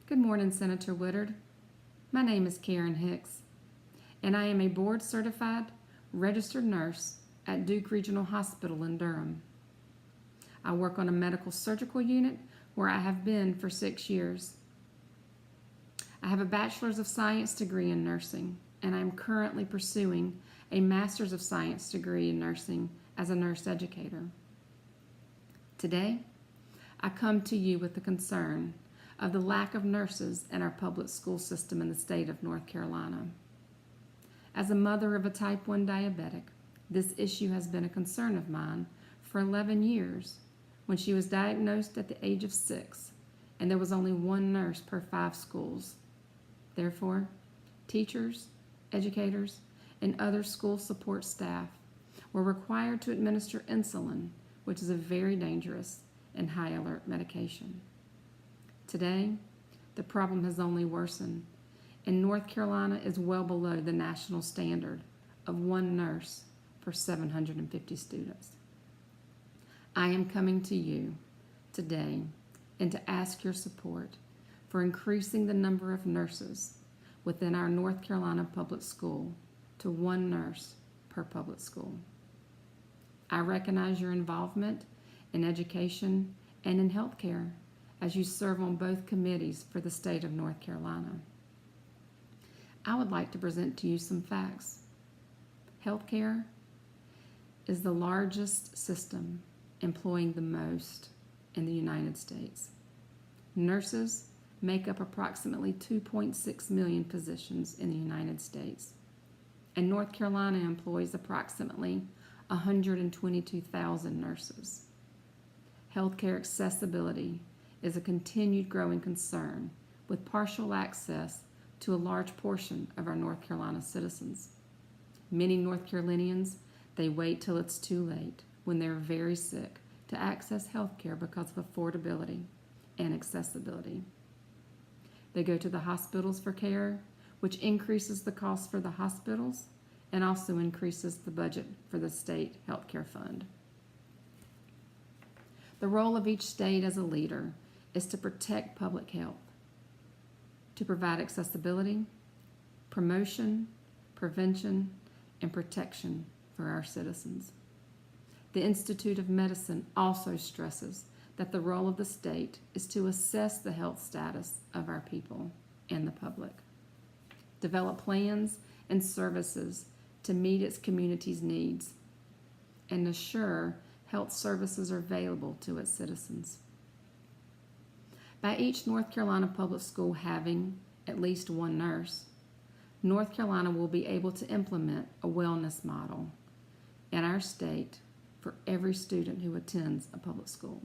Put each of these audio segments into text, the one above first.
Good morning, Senator Woodard. My name is Karen Hicks, and I am a board-certified registered nurse at Duke Regional Hospital in Durham. I work on a medical surgical unit where I have been for 6 years. I have a Bachelor's of Science degree in nursing, and I am currently pursuing a Master's of Science degree in nursing as a nurse educator. Today, I come to you with the concern of the lack of nurses in our public school system in the state of North Carolina. As a mother of a type 1 diabetic, this issue has been a concern of mine for 11 years when she was diagnosed at the age of 6, and there was only one nurse per 5 schools. Therefore, teachers, educators, and other school support staff were required to administer insulin, which is a very dangerous and high alert medication. Today, the problem has only worsened, and North Carolina is well below the national standard of one nurse per 750 students. I am coming to you today and to ask your support for increasing the number of nurses within our North Carolina public school to one nurse per public school. I recognize your involvement in education and in healthcare as you serve on both committees for the state of North Carolina. I would like to present to you some facts. Healthcare is the largest system employing the most in the United States. Nurses make up approximately 2.6 million positions in the United States, and North Carolina employs approximately 122,000 nurses. Healthcare accessibility is a continued growing concern with partial access to a large portion of our North Carolina citizens. Many North Carolinians, they wait till it's too late when they're very sick to access health care because of affordability and accessibility. They go to the hospitals for care, which increases the cost for the hospitals and also increases the budget for the state health care fund. The role of each state as a leader is to protect public health, to provide accessibility, promotion, prevention, and protection for our citizens. The Institute of Medicine also stresses that the role of the state is to assess the health status of our people and the public, develop plans and services to meet its community's needs, and assure health services are available to its citizens. By each North Carolina public school having at least one nurse, North Carolina will be able to implement a wellness model in our state for every student who attends a public school.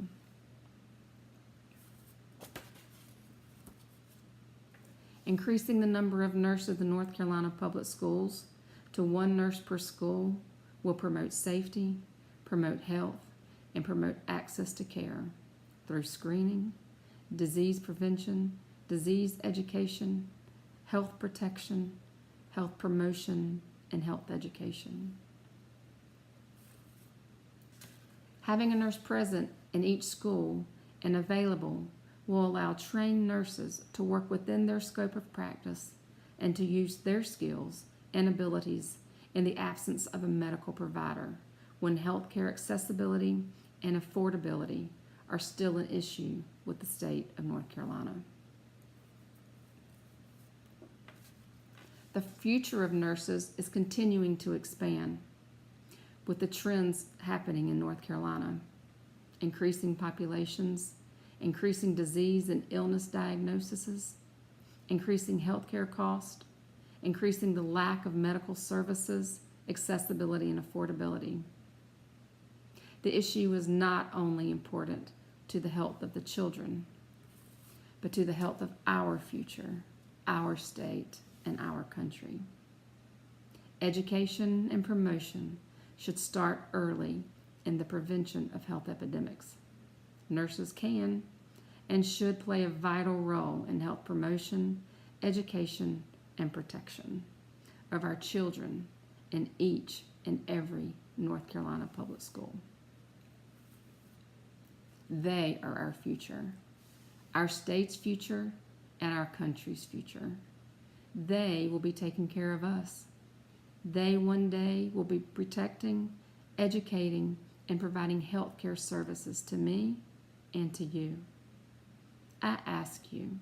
Increasing the number of nurses in North Carolina public schools to one nurse per school will promote safety, promote health, and promote access to care through screening, disease prevention, disease education, health protection, health promotion, and health education. Having a nurse present in each school and available will allow trained nurses to work within their scope of practice and to use their skills and abilities in the absence of a medical provider when healthcare accessibility and affordability are still an issue with the state of North Carolina. The future of nurses is continuing to expand with the trends happening in North Carolina: increasing populations, increasing disease and illness diagnoses, increasing healthcare costs, increasing the lack of medical services, accessibility, and affordability. The issue is not only important to the health of the children, but to the health of our future, our state, and our country. Education and promotion should start early in the prevention of health epidemics. Nurses can and should play a vital role in health promotion, education, and protection of our children in each and every North Carolina public school. They are our future. Our state's future and our country's future. They will be taking care of us. They one day will be protecting, educating, and providing health care services to me and to you. I ask you,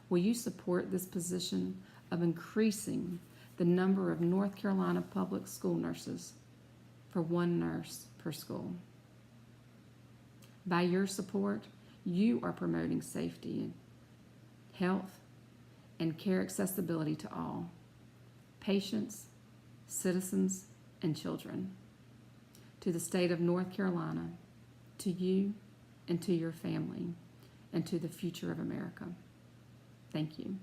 will you support this position of increasing the number of North Carolina public school nurses for one nurse per school? By your support, you are promoting safety, health, and care accessibility to all patients, citizens, and children. To the state of North Carolina, to you and to your family, and to the future of America. Thank you.